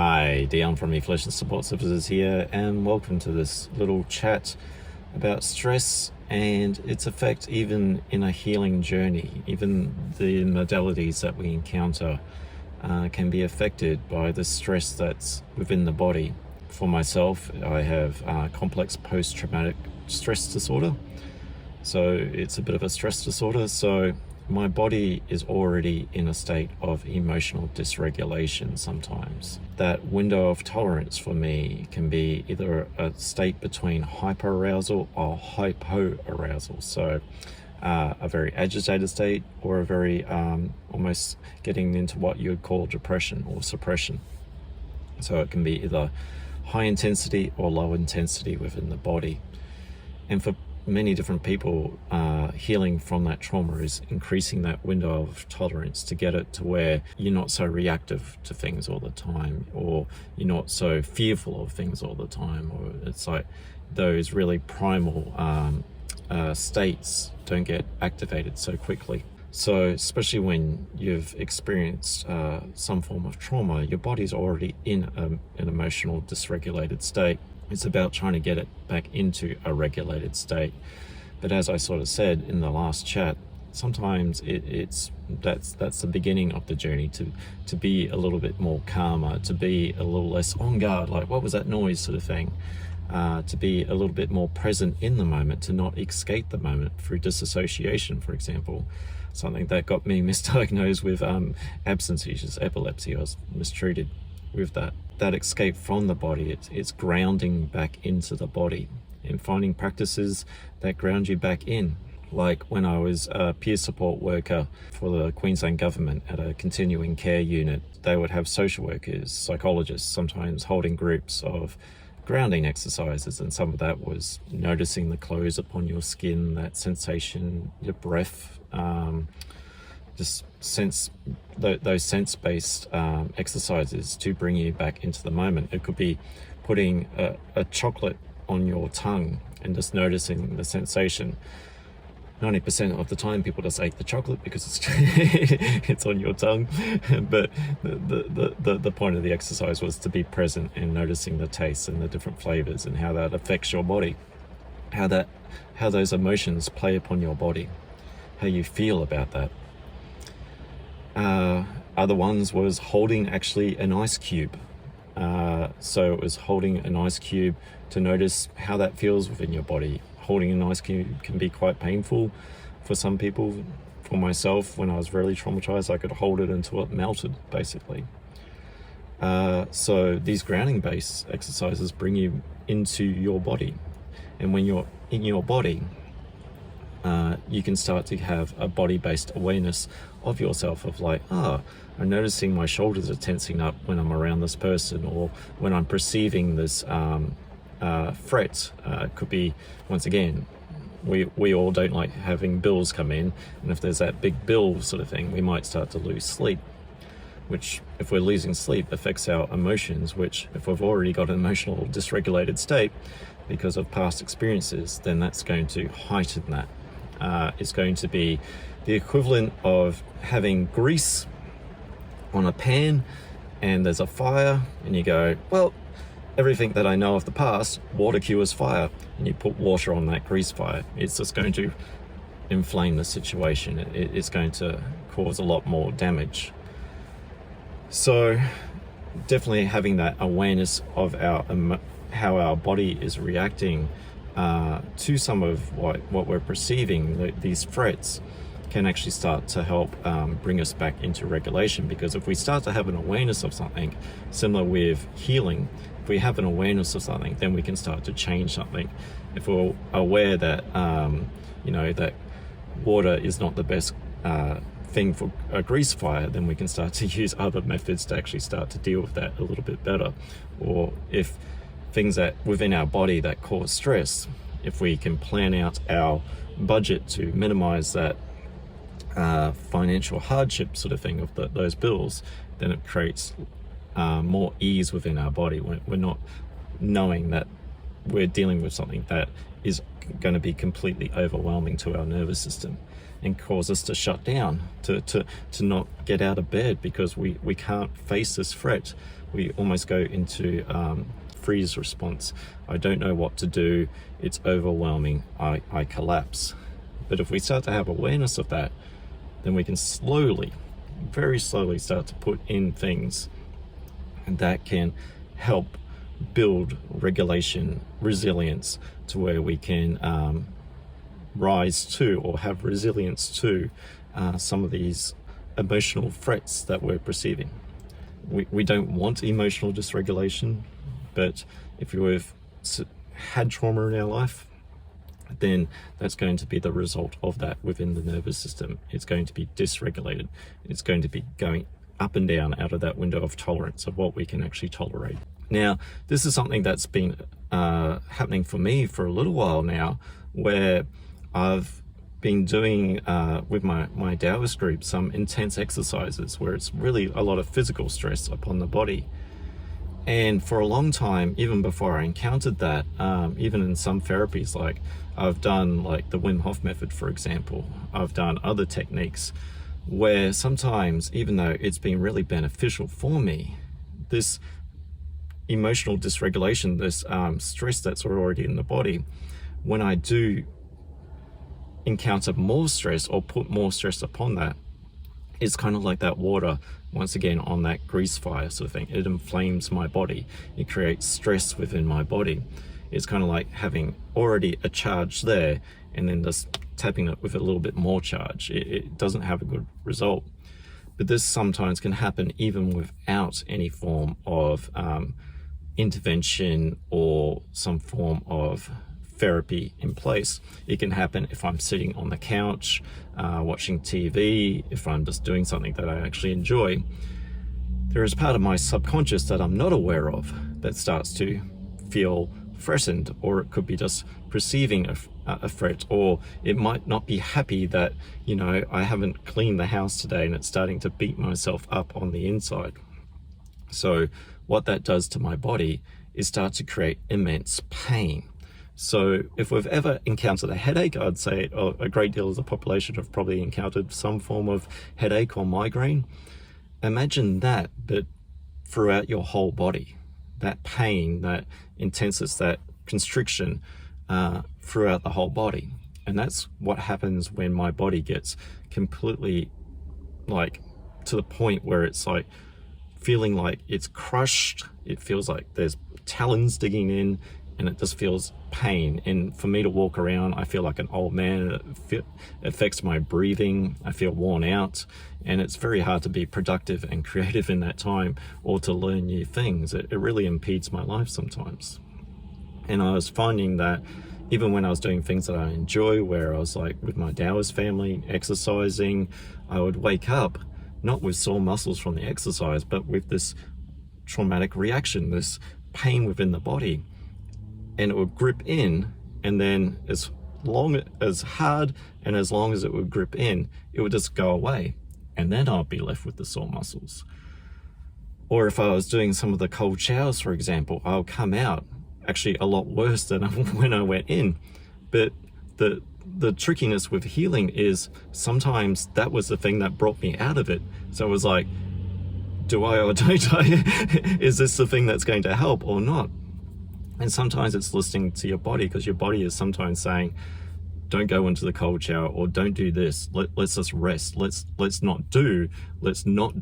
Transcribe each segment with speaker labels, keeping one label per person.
Speaker 1: Hi, Dion from Flesh and Support Services here, and welcome to this little chat about stress and its effect even in a healing journey. Even the modalities that we encounter can be affected by the stress that's within the body. For myself, I have complex post-traumatic stress disorder. So it's a bit of a stress disorder. So my body is already in a state of emotional dysregulation sometimes. That window of tolerance for me can be either a state between hyperarousal or hypoarousal. So a very agitated state or a very almost getting into what you would call depression or suppression. So it can be either high intensity or low intensity within the body. And for many different people, healing from that trauma is increasing that window of tolerance to get it to where you're not so reactive to things all the time, or you're not so fearful of things all the time, or it's like those really primal states don't get activated so quickly. So especially when you've experienced some form of trauma, your body's already in an emotional dysregulated state. It's about trying to get it back into a regulated state. But as I sort of said in the last chat, sometimes that's the beginning of the journey, to be a little bit more calmer, to be a little less on guard, like what was that noise sort of thing, to be a little bit more present in the moment, to not escape the moment through disassociation, for example. Something that got me misdiagnosed with absence seizures, epilepsy. I was mistreated with that escape from the body. It's grounding back into the body and finding practices that ground you back in. Like when I was a peer support worker for the Queensland government at a continuing care unit, they would have social workers, psychologists, sometimes holding groups of grounding exercises, and some of that was noticing the clothes upon your skin, that sensation, your breath, just sense those sense-based exercises to bring you back into the moment. It could be putting a chocolate on your tongue and just noticing the sensation. 90% of the time people just ate the chocolate because it's it's on your tongue, but the point of the exercise was to be present and noticing the tastes and the different flavors and how that affects your body, how those emotions play upon your body, how you feel about that. Other ones was holding actually an ice cube. So it was holding an ice cube to notice how that feels within your body. Holding an ice cube can be quite painful for some people. For myself, when I was really traumatized, I could hold it until it melted, basically. So these grounding-based exercises bring you into your body. And when you're in your body, you can start to have a body-based awareness of yourself, of like, I'm noticing my shoulders are tensing up when I'm around this person, or when I'm perceiving this threat. It could be, once again, we all don't like having bills come in, and if there's that big bill sort of thing, we might start to lose sleep, which, if we're losing sleep, affects our emotions, which, if we've already got an emotional dysregulated state because of past experiences, then that's going to heighten that. It's going to be the equivalent of having grease on a pan and there's a fire, and you go, well, everything that I know of the past, water cures fire, and you put water on that grease fire. It's just going to inflame the situation. It's going to cause a lot more damage. So definitely having that awareness of how our body is reacting to some of what we're perceiving, these threats, can actually start to help bring us back into regulation. Because if we start to have an awareness of something, similar with healing, if we have an awareness of something, then we can start to change something. If we're aware that that water is not the best thing for a grease fire, then we can start to use other methods to actually start to deal with that a little bit better. Or if things that within our body that cause stress, if we can plan out our budget to minimize that financial hardship sort of thing of those bills, then it creates more ease within our body. We're not knowing that we're dealing with something that is going to be completely overwhelming to our nervous system and cause us to shut down, to not get out of bed because we can't face this threat. We almost go into freeze response. I don't know what to do. It's overwhelming. I collapse. But if we start to have awareness of that, then we can slowly, very slowly start to put in things that can help build regulation, resilience, to where we can rise to or have resilience to some of these emotional threats that we're perceiving. We don't want emotional dysregulation, but if we've had trauma in our life, then that's going to be the result of that within the nervous system. It's going to be dysregulated. It's going to be going up and down out of that window of tolerance of what we can actually tolerate. Now, this is something that's been happening for me for a little while now, where I've been doing with my Taoist group some intense exercises where it's really a lot of physical stress upon the body. And for a long time, even before I encountered that, even in some therapies, like I've done like the Wim Hof method, for example, I've done other techniques where sometimes, even though it's been really beneficial for me, this emotional dysregulation, this stress that's already in the body, when I do encounter more stress or put more stress upon that, it's kind of like that water, once again, on that grease fire sort of thing. It inflames my body. It creates stress within my body. It's kind of like having already a charge there and then just tapping it with a little bit more charge. It doesn't have a good result. But this sometimes can happen even without any form of intervention or some form of therapy in place. It can happen if I'm sitting on the couch, watching TV, if I'm just doing something that I actually enjoy. There is part of my subconscious that I'm not aware of that starts to feel threatened, or it could be just perceiving a threat, or it might not be happy that, you know, I haven't cleaned the house today and it's starting to beat myself up on the inside. So what that does to my body is start to create immense pain. So if we've ever encountered a headache, I'd say a great deal of the population have probably encountered some form of headache or migraine. Imagine that, but throughout your whole body. That pain, that intenseness, that constriction throughout the whole body. And that's what happens when my body gets completely like to the point where it's like feeling like it's crushed. It feels like there's talons digging in, and it just feels pain. And for me to walk around, I feel like an old man. It affects my breathing. I feel worn out, and it's very hard to be productive and creative in that time, or to learn new things. It really impedes my life sometimes. And I was finding that even when I was doing things that I enjoy, where I was like with my Taoist family, exercising, I would wake up not with sore muscles from the exercise, but with this traumatic reaction, this pain within the body. And it would grip in, and then as hard and as long as it would grip in, it would just go away, and then I'd be left with the sore muscles. Or if I was doing some of the cold showers, for example, I'll come out actually a lot worse than when I went in. But the trickiness with healing is sometimes that was the thing that brought me out of it. So it was like, do I or don't I? Is this the thing that's going to help or not? And sometimes it's listening to your body, because your body is sometimes saying, don't go into the cold shower, or don't do this. Let's just rest. Let's not do. Let's not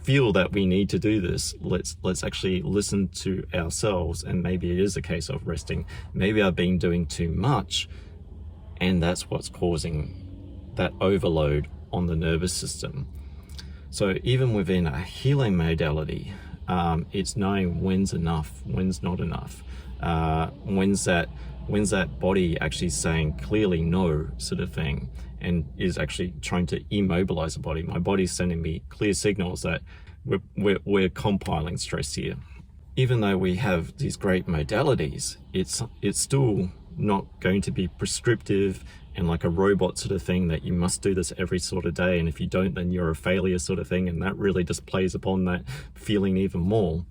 Speaker 1: feel that we need to do this. Let's actually listen to ourselves. And maybe it is a case of resting. Maybe I've been doing too much, and that's what's causing that overload on the nervous system. So even within a healing modality, it's knowing when's enough, when's not enough, when's that body actually saying clearly no, sort of thing, and is actually trying to immobilize the body. My body's sending me clear signals that we're compiling stress here. Even though we have these great modalities, it's still not going to be prescriptive and like a robot sort of thing that you must do this every sort of day, and if you don't, then you're a failure sort of thing, and that really just plays upon that feeling even more.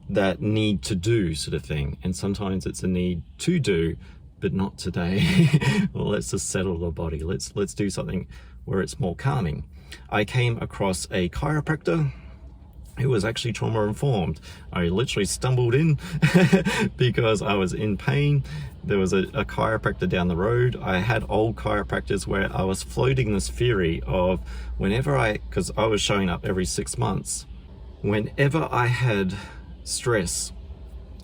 Speaker 1: that need to do sort of thing. And sometimes it's a need to do, but not today. Well, let's just settle the body. Let's do something where it's more calming. I came across a chiropractor who was actually trauma informed. I literally stumbled in because I was in pain. There was a chiropractor down the road. I had old chiropractors where I was floating this theory of because I was showing up every 6 months, whenever I had stress,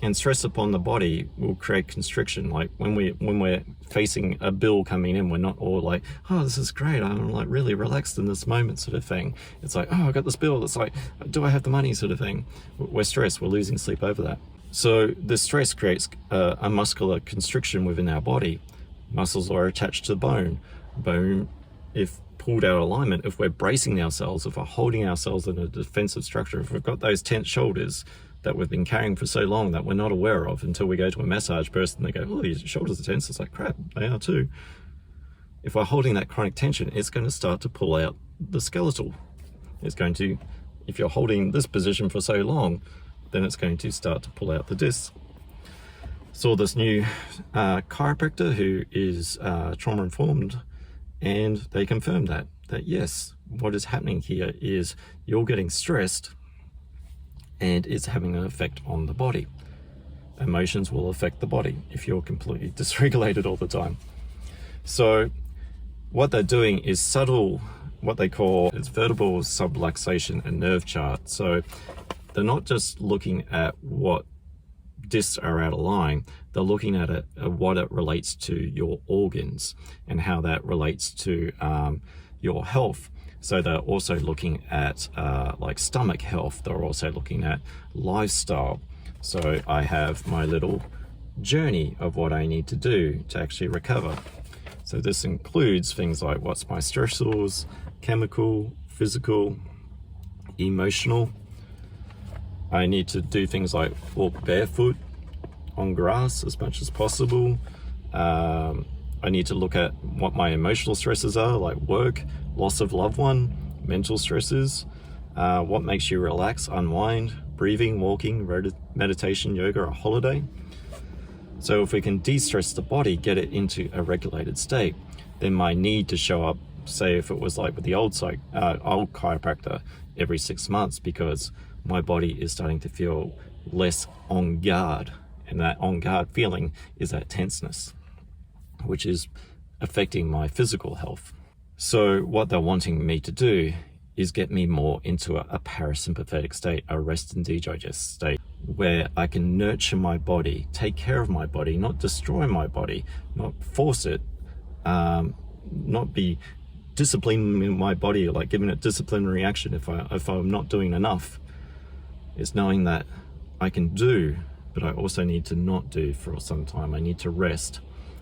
Speaker 1: and stress upon the body will create constriction. Like when we're facing a bill coming in, we're not all like, oh, this is great, I'm like really relaxed in this moment sort of thing. It's like, oh, I got this bill. It's like, do I have the money sort of thing. We're stressed, we're losing sleep over that. So the stress creates a muscular constriction within our body. Muscles are attached to the bone, if pulled out of alignment, if we're bracing ourselves, if we're holding ourselves in a defensive structure, if we've got those tense shoulders that we've been carrying for so long that we're not aware of until we go to a massage person, they go, oh, your shoulders are tense. It's like, crap, they are too. If we're holding that chronic tension, it's going to start to pull out the skeletal. It's going to, if you're holding this position for so long, then it's going to start to pull out the discs. Saw this new chiropractor who is trauma informed, and they confirmed that yes, what is happening here is you're getting stressed and it's having an effect on the body. Emotions will affect the body if you're completely dysregulated all the time. So what they're doing is subtle, what they call is vertebral subluxation and nerve chart. So they're not just looking at what discs are out of line, they're looking at it, what it relates to your organs and how that relates to your health. So they're also looking at like stomach health. They're also looking at lifestyle. So I have my little journey of what I need to do to actually recover. So this includes things like what's my stressors, chemical, physical, emotional. I need to do things like walk barefoot on grass as much as possible. I need to look at what my emotional stresses are, like work, loss of loved one, mental stresses, what makes you relax, unwind, breathing, walking, meditation, yoga, a holiday. So if we can de-stress the body, get it into a regulated state, then my need to show up, say if it was like with the old chiropractor every 6 months, because my body is starting to feel less on guard. And that on guard feeling is that tenseness, which is affecting my physical health. So what they're wanting me to do is get me more into a parasympathetic state, a rest and digest state, where I can nurture my body, take care of my body, not destroy my body, not force it, not be disciplining my body, like giving it disciplinary action if I'm not doing enough. It's knowing that I can do, but I also need to not do for some time. I need to rest.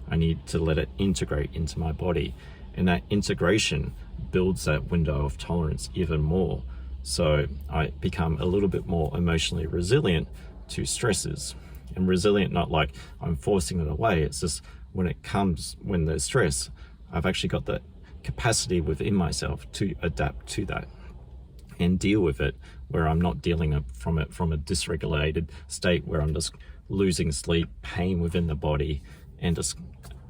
Speaker 1: I need to let it integrate into my body. And that integration builds that window of tolerance even more. So I become a little bit more emotionally resilient to stresses. And resilient, not like I'm forcing it away. It's just when there's stress, I've actually got the capacity within myself to adapt to that and deal with it, where I'm not dealing from a dysregulated state where I'm just losing sleep, pain within the body, and just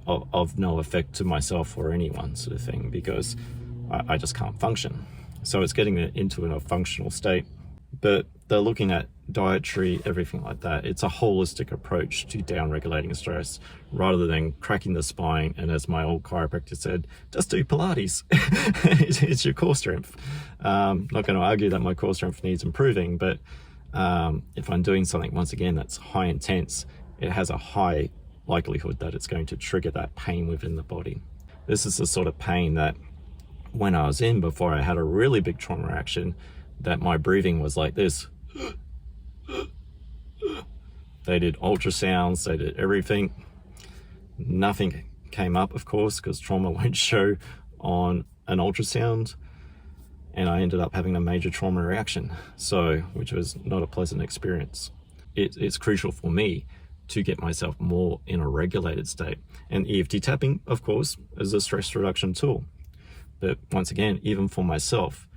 Speaker 1: of no effect to myself or anyone sort of thing, because I just can't function. So it's getting it into a functional state. But they're looking at dietary, everything like that. It's a holistic approach to down-regulating stress rather than cracking the spine. And as my old chiropractor said, just do Pilates. It's your core strength. Not going to argue that my core strength needs improving, but if I'm doing something, once again, that's high intense, it has a high likelihood that it's going to trigger that pain within the body. This is the sort of pain that when I was in, before I had a really big trauma reaction, that my breathing was like this. They did ultrasounds, they did everything. Nothing came up, of course, because trauma won't show on an ultrasound. And I ended up having a major trauma reaction, which was not a pleasant experience. It's crucial for me to get myself more in a regulated state. And EFT tapping, of course, is a stress reduction tool. But once again, even for myself,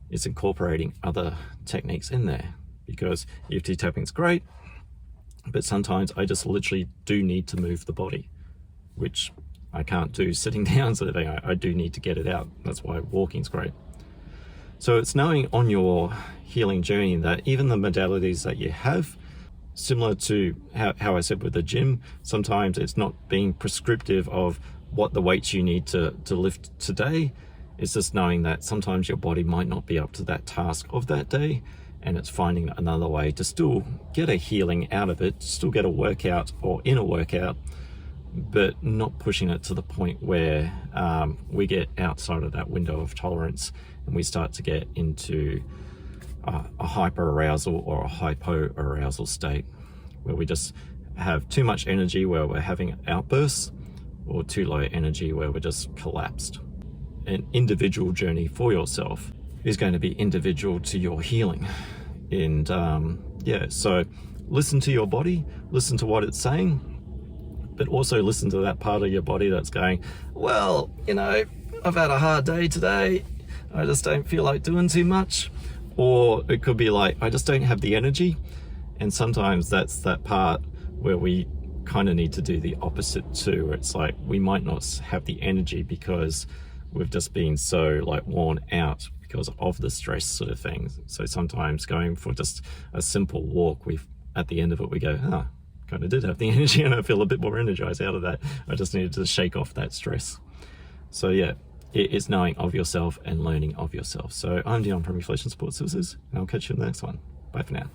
Speaker 1: it's incorporating other techniques in there. because EFT tapping is great, but sometimes I just literally do need to move the body, which I can't do sitting down sort of thing. I do need to get it out. That's why walking's great. So it's knowing on your healing journey that even the modalities that you have, similar to how I said with the gym, sometimes it's not being prescriptive of what the weights you need to lift today. It's just knowing that sometimes your body might not be up to that task of that day, and it's finding another way to still get a healing out of it, still get a workout or in a workout, but not pushing it to the point where we get outside of that window of tolerance and we start to get into a hyper arousal or a hypo arousal state, where we just have too much energy where we're having outbursts, or too low energy where we're just collapsed. An individual journey for yourself is going to be individual to your healing. And yeah, so listen to your body, listen to what it's saying, but also listen to that part of your body that's going, well, you know, I've had a hard day today, I just don't feel like doing too much. Or it could be like, I just don't have the energy. And sometimes that's that part where we kind of need to do the opposite too. It's like we might not have the energy because we've just been so like worn out because of the stress sort of thing. So sometimes going for just a simple walk, at the end of it we go, kind of did have the energy and I feel a bit more energized out of that. I just needed to shake off that stress. So yeah, it's knowing of yourself and learning of yourself. So I'm Dion from Reflection Support Services, and I'll catch you in the next one. Bye for now.